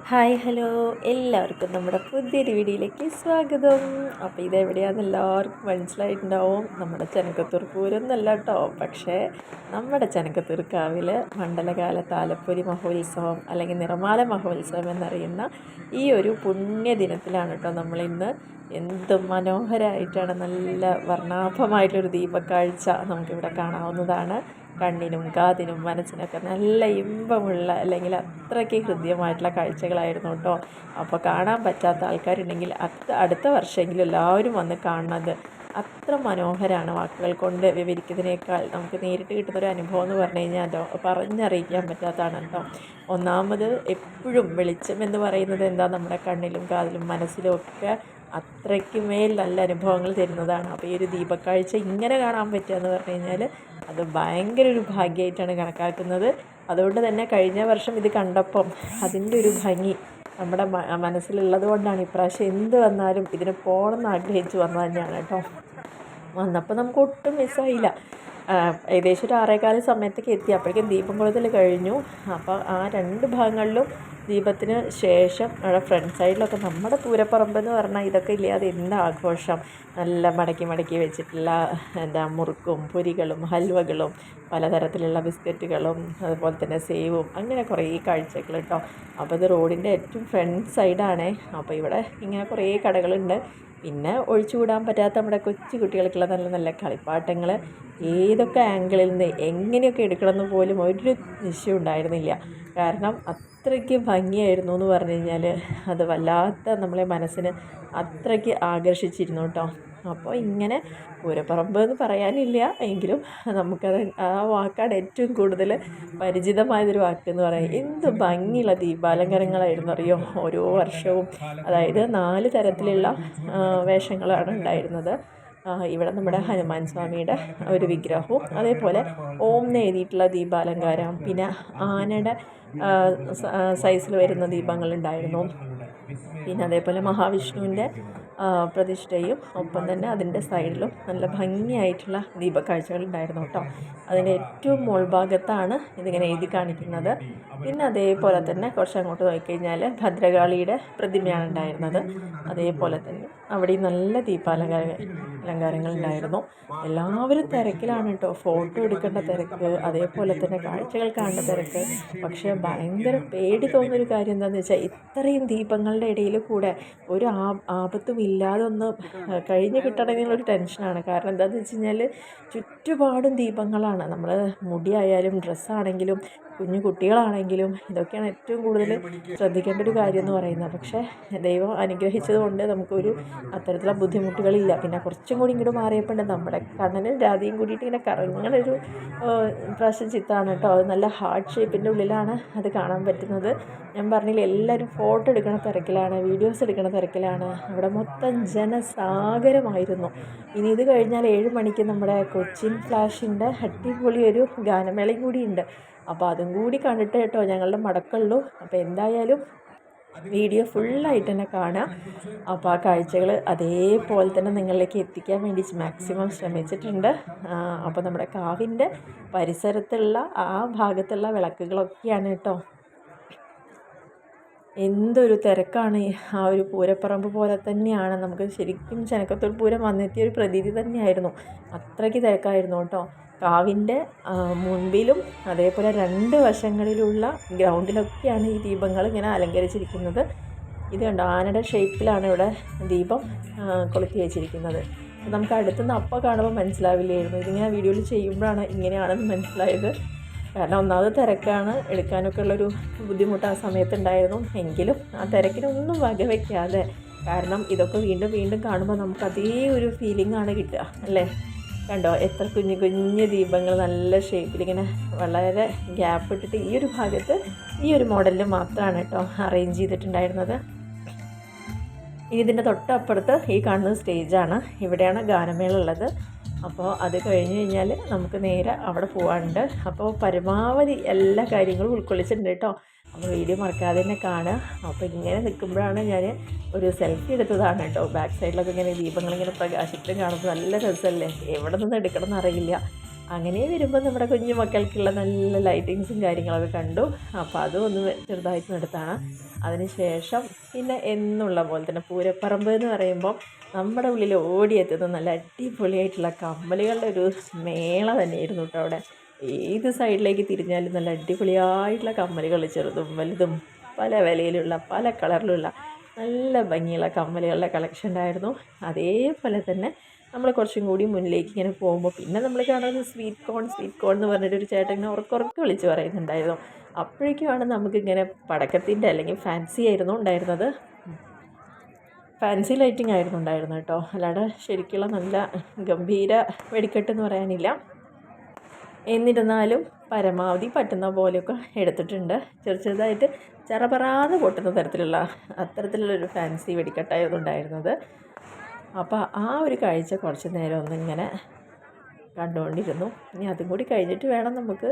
Hi hello എല്ലാവർക്കും നമ്മുടെ പുതിയൊരു വീഡിയോയിലേക്ക് സ്വാഗതം. അപ്പോൾ ഇതെവിടെയാണെന്ന് എല്ലാവർക്കും മനസ്സിലായിട്ടുണ്ടാവും. നമ്മുടെ ചെനക്കത്തൂർ പൂരമൊന്നുമല്ല കേട്ടോ, പക്ഷേ നമ്മുടെ ചെനക്കത്തൂർ കാവിൽ മണ്ഡലകാല താലപ്പൊലി മഹോത്സവം അല്ലെങ്കിൽ നിറമാല മഹോത്സവം എന്നറിയുന്ന ഈ ഒരു പുണ്യദിനത്തിലാണ് കേട്ടോ നമ്മളിന്ന്. എന്ത് മനോഹരമായിട്ടാണ്, നല്ല വർണ്ണാഭമായിട്ടൊരു ദീപക്കാഴ്ച നമുക്കിവിടെ കാണാവുന്നതാണ്. കണ്ണിനും കാതിനും മനസ്സിനൊക്കെ നല്ല ഇമ്പമുള്ള അല്ലെങ്കിൽ അത്രയ്ക്ക് ഹൃദ്യമായിട്ടുള്ള കാഴ്ചകളായിരുന്നു കേട്ടോ. അപ്പോൾ കാണാൻ പറ്റാത്ത ആൾക്കാരുണ്ടെങ്കിൽ അടുത്ത വർഷമെങ്കിലും എല്ലാവരും വന്ന് കാണുന്നത്. അത്ര മനോഹരമാണ്, വാക്കുകൾ കൊണ്ട് വിവരിക്കുന്നതിനേക്കാൾ നമുക്ക് നേരിട്ട് കിട്ടുന്നൊരു അനുഭവം എന്ന് പറഞ്ഞു കഴിഞ്ഞാൽ പറഞ്ഞറിയിക്കാൻ പറ്റാത്തതാണ് കേട്ടോ. ഒന്നാമത് എപ്പോഴും വെളിച്ചം എന്ന് പറയുന്നത് എന്താ, നമ്മുടെ കണ്ണിലും കാതിലും മനസ്സിലും ഒക്കെ അത്രയ്ക്ക് മേൽ നല്ല അനുഭവങ്ങൾ തരുന്നതാണ്. അപ്പോൾ ഈ ഒരു ദീപക്കാഴ്ച ഇങ്ങനെ കാണാൻ പറ്റുക എന്ന് പറഞ്ഞു കഴിഞ്ഞാൽ അത് ഭയങ്കര ഒരു ഭാഗ്യമായിട്ടാണ് കണക്കാക്കുന്നത്. അതുകൊണ്ട് തന്നെ കഴിഞ്ഞ വർഷം ഇത് കണ്ടപ്പം അതിൻ്റെ ഒരു ഭംഗി നമ്മുടെ മനസ്സിലുള്ളത് കൊണ്ടാണ് ഇപ്രാവശ്യം എന്ത് വന്നാലും ഇതിന് പോകണമെന്ന് ആഗ്രഹിച്ച് വന്നത് തന്നെയാണ് കേട്ടോ. വന്നപ്പോൾ നമുക്ക് ഒട്ടും മിസ്സായില്ല. ഏകദേശം ഒരു 6:15 സമയത്തേക്ക് എത്തി. അപ്പോഴേക്കും ദീപം കൊളുത്തൽ കഴിഞ്ഞു. അപ്പോൾ ആ രണ്ട് ഭാഗങ്ങളിലും ദീപത്തിന് ശേഷം അവിടെ ഫ്രണ്ട് സൈഡിലൊക്കെ നമ്മുടെ പൂരപ്പറമ്പ് എന്ന് പറഞ്ഞാൽ ഇതൊക്കെ ഇല്ലാതെ എന്താ ആഘോഷം. നല്ല മടക്കി മടക്കി വെച്ചിട്ടുള്ള മുറുക്കും പൊരികളും ഹൽവകളും പലതരത്തിലുള്ള ബിസ്ക്കറ്റുകളും അതുപോലെ തന്നെ സേവും അങ്ങനെ കുറേ കാഴ്ചകൾ കേട്ടോ. അപ്പോൾ ഇത് റോഡിൻ്റെ ഏറ്റവും ഫ്രണ്ട് സൈഡാണേ. അപ്പോൾ ഇവിടെ ഇങ്ങനെ കുറേ കടകളുണ്ട്. പിന്നെ ഒഴിച്ചുകൂടാൻ പറ്റാത്ത നമ്മുടെ കൊച്ചു കുട്ടികൾക്കുള്ള നല്ല നല്ല കളിപ്പാട്ടങ്ങൾ ഏതൊക്കെ ആംഗിളിൽ നിന്ന് എങ്ങനെയൊക്കെ എടുക്കണമെന്ന് പോലും ഒരു നിശ്ചയം ഉണ്ടായിരുന്നില്ല. കാരണം അത്രയ്ക്ക് ഭംഗിയായിരുന്നു എന്ന് പറഞ്ഞു കഴിഞ്ഞാൽ അത് വല്ലാത്ത നമ്മളെ മനസ്സിന് അത്രയ്ക്ക് ആകർഷിച്ചിരുന്നു കേട്ടോ. അപ്പോൾ ഇങ്ങനെ പൂരപ്പറമ്പ് എന്ന് പറയാനില്ല എങ്കിലും നമുക്കത് ആ വാക്കാണ് ഏറ്റവും കൂടുതൽ പരിചിതമായതൊരു വാക്കെന്ന് പറയാം. എന്ത് ഭംഗിയുള്ള ദീപാലങ്കാരങ്ങളായിരുന്നു അറിയോ ഓരോ വർഷവും. അതായത് 4 തരത്തിലുള്ള വേഷങ്ങളാണ് ഉണ്ടായിരുന്നത്. ഇവിടെ നമ്മുടെ ഹനുമാൻ സ്വാമിയുടെ ഒരു വിഗ്രഹവും അതേപോലെ ഓം എന്ന് എഴുതിയിട്ടുള്ള ദീപാലങ്കാരം, പിന്നെ ആനയുടെ സൈസിൽ വരുന്ന ദീപങ്ങളുണ്ടായിരുന്നു. പിന്നെ അതേപോലെ മഹാവിഷ്ണുവിൻ്റെ പ്രതിഷ്ഠയും ഒപ്പം തന്നെ അതിൻ്റെ സൈഡിലും നല്ല ഭംഗിയായിട്ടുള്ള ദീപക്കാഴ്ചകളുണ്ടായിരുന്നു കേട്ടോ. അതിൻ്റെ ഏറ്റവും മുൾഭാഗത്താണ് ഇതിങ്ങനെ എഴുതി കാണിക്കുന്നത്. പിന്നെ അതേപോലെ തന്നെ കുറച്ച് അങ്ങോട്ട് നോക്കിക്കഴിഞ്ഞാൽ ഭദ്രകാളിയുടെ പ്രതിമയാണ് ഉണ്ടായിരുന്നത്. അതേപോലെ തന്നെ അവിടെ നല്ല അലങ്കാരങ്ങൾ ഉണ്ടായിരുന്നു. എല്ലാവരും തിരക്കിലാണ് കേട്ടോ, ഫോട്ടോ എടുക്കേണ്ട തിരക്ക്, അതേപോലെ തന്നെ കാഴ്ചകൾ കാണേണ്ട തിരക്ക്. പക്ഷേ ഭയങ്കര പേടി തോന്നുന്നൊരു കാര്യം എന്താണെന്ന് വെച്ചാൽ ഇത്രയും ദീപങ്ങളുടെ ഇടയിൽ കൂടെ ഒരു ആപത്തും ഇല്ലാതെ ഒന്ന് കഴിഞ്ഞ് കിട്ടണമെന്നുള്ളൊരു ടെൻഷനാണ്. കാരണം എന്താണെന്ന് വെച്ച് കഴിഞ്ഞാൽ ചുറ്റുപാടും ദീപങ്ങളാണ്. നമ്മൾ മുടിയായാലും ഡ്രസ്സാണെങ്കിലും കുഞ്ഞു കുട്ടികളാണെങ്കിലും ഇതൊക്കെയാണ് ഏറ്റവും കൂടുതൽ ശ്രദ്ധിക്കേണ്ട ഒരു കാര്യം എന്ന് പറയുന്നത്. പക്ഷേ ദൈവം അനുഗ്രഹിച്ചത് കൊണ്ട് നമുക്കൊരു അത്തരത്തിലുള്ള ബുദ്ധിമുട്ടുകളില്ല. പിന്നെ കുറച്ചും കൂടി ഇങ്ങോട്ട് മാറിയപ്പോൾ നമ്മുടെ കണ്ണനും രാധയും കൂടിയിട്ട് ഇങ്ങനെ കറങ്ങണൊരു പ്രാവശ്യം ചിത്രമാണ് കേട്ടോ. അത് നല്ല ഹാർട്ട് ഷേപ്പിൻ്റെ ഉള്ളിലാണ് അത് കാണാൻ പറ്റുന്നത്. ഞാൻ പറഞ്ഞില്ല, എല്ലാവരും ഫോട്ടോ എടുക്കണ തിരക്കിലാണ്, വീഡിയോസ് എടുക്കണ തിരക്കിലാണ്. അവിടെ മൊത്തം ജനസാഗരമായിരുന്നു. ഇനി ഇത് കഴിഞ്ഞാൽ 7 മണിക്ക് നമ്മുടെ കൊച്ചിൻ ഫ്ലാഷിൻ്റെ അടിപൊളി ഒരു ഗാനമേളയും കൂടിയുണ്ട്. അപ്പോൾ അതും കൂടി കണ്ടിട്ട് കേട്ടോ ഞങ്ങളുടെ മടക്കുള്ളൂ. അപ്പോൾ എന്തായാലും വീഡിയോ ഫുള്ളായിട്ട് തന്നെ കാണാം. അപ്പോൾ ആ കാഴ്ചകൾ അതേപോലെ തന്നെ നിങ്ങളിലേക്ക് എത്തിക്കാൻ വേണ്ടി മാക്സിമം ശ്രമിച്ചിട്ടുണ്ട്. അപ്പോൾ നമ്മുടെ കാവിൻ്റെ പരിസരത്തുള്ള ആ ഭാഗത്തുള്ള വിളക്കുകളൊക്കെയാണ് കേട്ടോ. എന്തൊരു തിരക്കാണ്. ആ ഒരു പൂരപ്പറമ്പ് പോലെ തന്നെയാണ്. നമുക്ക് ശരിക്കും ചെനക്കത്തൂർ പൂരം വന്നെത്തിയ ഒരു പ്രതീതി തന്നെയായിരുന്നു. അത്രയ്ക്ക് തിരക്കായിരുന്നു കേട്ടോ. കാവിൻ്റെ മുൻപിലും അതേപോലെ 2 വശങ്ങളിലുള്ള ഗ്രൗണ്ടിലൊക്കെയാണ് ഈ ദീപങ്ങൾ ഇങ്ങനെ അലങ്കരിച്ചിരിക്കുന്നത്. ഇത് കണ്ടോ, ആനയുടെ ഷേപ്പിലാണ് ഇവിടെ ദീപം കൊളുത്തി വെച്ചിരിക്കുന്നത്. നമുക്ക് അടുത്തുനിന്ന് അപ്പോൾ കാണുമ്പോൾ മനസ്സിലാവില്ലായിരുന്നു. ഇതിങ്ങനെ വീഡിയോയിൽ ചെയ്യുമ്പോഴാണ് ഇങ്ങനെയാണെന്ന് മനസ്സിലായത്. കാരണം ഒന്നാമത് തിരക്കാണ്, എടുക്കാനൊക്കെ ഉള്ളൊരു ബുദ്ധിമുട്ട് ആ സമയത്തുണ്ടായിരുന്നു. എങ്കിലും ആ തിരക്കിനൊന്നും വകവയ്ക്കാതെ, കാരണം ഇതൊക്കെ വീണ്ടും വീണ്ടും കാണുമ്പോൾ നമുക്ക് അതേ ഒരു ഫീലിംഗാണ് കിട്ടുക അല്ലേ. കണ്ടോ എത്ര കുഞ്ഞു കുഞ്ഞു ദീപങ്ങൾ നല്ല ഷേപ്പിലിങ്ങനെ വളരെ ഗ്യാപ്പ് ഇട്ടിട്ട് ഈ ഒരു ഭാഗത്ത് ഈ ഒരു മോഡലിൽ മാത്രമാണ് കേട്ടോ അറേഞ്ച് ചെയ്തിട്ടുണ്ടായിരുന്നത്. ഇതിൻ്റെ തൊട്ടപ്പുറത്ത് ഈ കാണുന്നത് സ്റ്റേജാണ്. ഇവിടെയാണ് ഗാനമേള ഉള്ളത്. അപ്പോൾ അത് കഴിഞ്ഞ് കഴിഞ്ഞാൽ നമുക്ക് നേരെ അവിടെ പോകാനുണ്ട്. അപ്പോൾ പരമാവധി എല്ലാ കാര്യങ്ങളും ഉൾക്കൊള്ളിച്ചിട്ടുണ്ട് കേട്ടോ. അപ്പോൾ വീഡിയോ മറക്കാതെ തന്നെ കാണുക. അപ്പോൾ ഇങ്ങനെ നിൽക്കുമ്പോഴാണ് ഞാൻ ഒരു സെൽഫി എടുത്തതാണ് കേട്ടോ. ബാക്ക് സൈഡിലൊക്കെ ഇങ്ങനെ ദീപങ്ങളിങ്ങനെ പ്രകാശിച്ചിട്ട് കാണുമ്പോൾ നല്ല രസമല്ലേ. എവിടെ നിന്ന് എടുക്കണം എന്നറിയില്ല. അങ്ങനെ വരുമ്പോൾ നമ്മുടെ കുഞ്ഞു മക്കൾക്കുള്ള നല്ല ലൈറ്റിങ്സും കാര്യങ്ങളൊക്കെ കണ്ടു. അപ്പോൾ അതും ഒന്ന് ചെറുതായിട്ട് എടുത്താണ്. അതിനുശേഷം പിന്നെ എന്നുള്ള പോലെ തന്നെ പൂരപ്പറമ്പ് എന്ന് പറയുമ്പോൾ നമ്മുടെ ഉള്ളിൽ ഓടിയെത്തുന്ന നല്ല അടിപൊളിയായിട്ടുള്ള കമ്മലുകളുടെ ഒരു മേള തന്നെയായിരുന്നു കേട്ടോ അവിടെ. ഏത് സൈഡിലേക്ക് തിരിഞ്ഞാലും നല്ല അടിപൊളിയായിട്ടുള്ള കമ്മലുകൾ, ചെറുതും വലുതും പല വിലയിലുള്ള പല കളറിലുള്ള നല്ല ഭംഗിയുള്ള കമ്മലുകളുടെ കളക്ഷൻ ഉണ്ടായിരുന്നു. അതേപോലെ തന്നെ നമ്മൾ കുറച്ചും കൂടി മുന്നിലേക്ക് ഇങ്ങനെ പോകുമ്പോൾ പിന്നെ നമ്മൾ കാണുന്നത് സ്വീറ്റ് കോൺ എന്ന് പറഞ്ഞിട്ടൊരു ചേട്ടൻ ഇങ്ങനെ ഉറക്കെ വിളിച്ച് പറയുന്നുണ്ടായിരുന്നു. അപ്പോഴേക്കുമാണ് നമുക്കിങ്ങനെ പടക്കത്തിൻ്റെ അല്ലെങ്കിൽ ഫാൻസി ആയിരുന്നു ഉണ്ടായിരുന്നത്, ഫാൻസി ലൈറ്റിംഗ് ആയിരുന്നു ഉണ്ടായിരുന്നത് കേട്ടോ. അല്ലാതെ ശരിക്കുള്ള നല്ല ഗംഭീര വെടിക്കെട്ടെന്ന് പറയാനില്ല. എന്നിരുന്നാലും പരമാവധി പറ്റുന്ന പോലെയൊക്കെ എടുത്തിട്ടുണ്ട്. ചെറുതായിട്ട് ചെറപറാതെ പൊട്ടുന്ന അത്തരത്തിലുള്ളൊരു ഫാൻസി വെടിക്കെട്ടായിരുന്നു ഉണ്ടായിരുന്നത്. അപ്പോൾ ആ ഒരു കാഴ്ച കുറച്ച് നേരം ഒന്നിങ്ങനെ കണ്ടുകൊണ്ടിരുന്നു. ഇനി അതും കൂടി കഴിഞ്ഞിട്ട് വേണം നമുക്ക്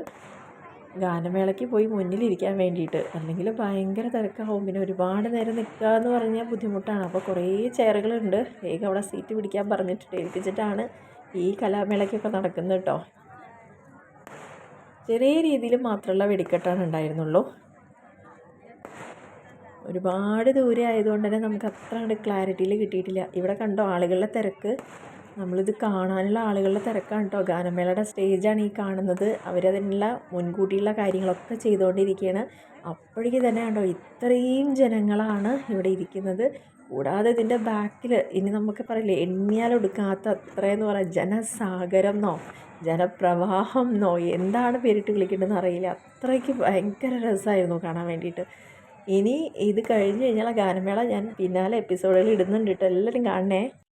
ഗാനമേളയ്ക്ക് പോയി മുന്നിലിരിക്കാൻ വേണ്ടിയിട്ട്, അല്ലെങ്കിൽ ഭയങ്കര തിരക്കാവും. പിന്നെ ഒരുപാട് നേരം നിൽക്കുക എന്ന് പറഞ്ഞാൽ ബുദ്ധിമുട്ടാണ്. അപ്പോൾ കുറേ ചെയറുകളുണ്ട്, വേഗം അവിടെ സീറ്റ് പിടിക്കാൻ പറഞ്ഞിട്ട് ഏൽപ്പിച്ചിട്ടാണ് ഈ കലാമേളയ്ക്കൊക്കെ നടക്കുന്നത് കേട്ടോ. ചെറിയ രീതിയിൽ മാത്രമുള്ള വെടിക്കെട്ടാണ് ഉണ്ടായിരുന്നുള്ളൂ. ഒരുപാട് ദൂരെ ആയതുകൊണ്ട് തന്നെ നമുക്ക് അത്ര കണ്ട് ക്ലാരിറ്റിയിൽ കിട്ടിയിട്ടില്ല. ഇവിടെ കണ്ടോ ആളുകളുടെ തിരക്ക്, നമ്മളിത് കാണാനുള്ള ആളുകളുടെ തിരക്കാണ് കേട്ടോ. ഗാനമേളയുടെ സ്റ്റേജാണ് ഈ കാണുന്നത്. അവരതിനുള്ള മുൻകൂട്ടിയുള്ള കാര്യങ്ങളൊക്കെ ചെയ്തുകൊണ്ടിരിക്കുകയാണ്. അപ്പോഴേക്ക് തന്നെ കണ്ടോ ഇത്രയും ജനങ്ങളാണ് ഇവിടെ ഇരിക്കുന്നത്. കൂടാതെ ഇതിൻ്റെ ബാക്കിൽ ഇനി നമുക്ക് പറയില്ലേ എണ്ണിയാലൊടുക്കാത്ത അത്രയെന്ന് പറയാം, ജനസാഗരം എന്നോ ജനപ്രവാഹം എന്നോ എന്താണ് പേരിട്ട് വിളിക്കേണ്ടതെന്ന് അറിയില്ല. അത്രയ്ക്ക് ഭയങ്കര രസമായിരുന്നു കാണാൻ വേണ്ടിയിട്ട്. ഇനി ഇത് കഴിഞ്ഞ് കഴിഞ്ഞാൽ ഗാനമേള ഞാൻ പിന്നാലെ എപ്പിസോഡുകൾ ഇടുന്നുണ്ട് കേട്ടോ, എല്ലാവരും കാണണേ.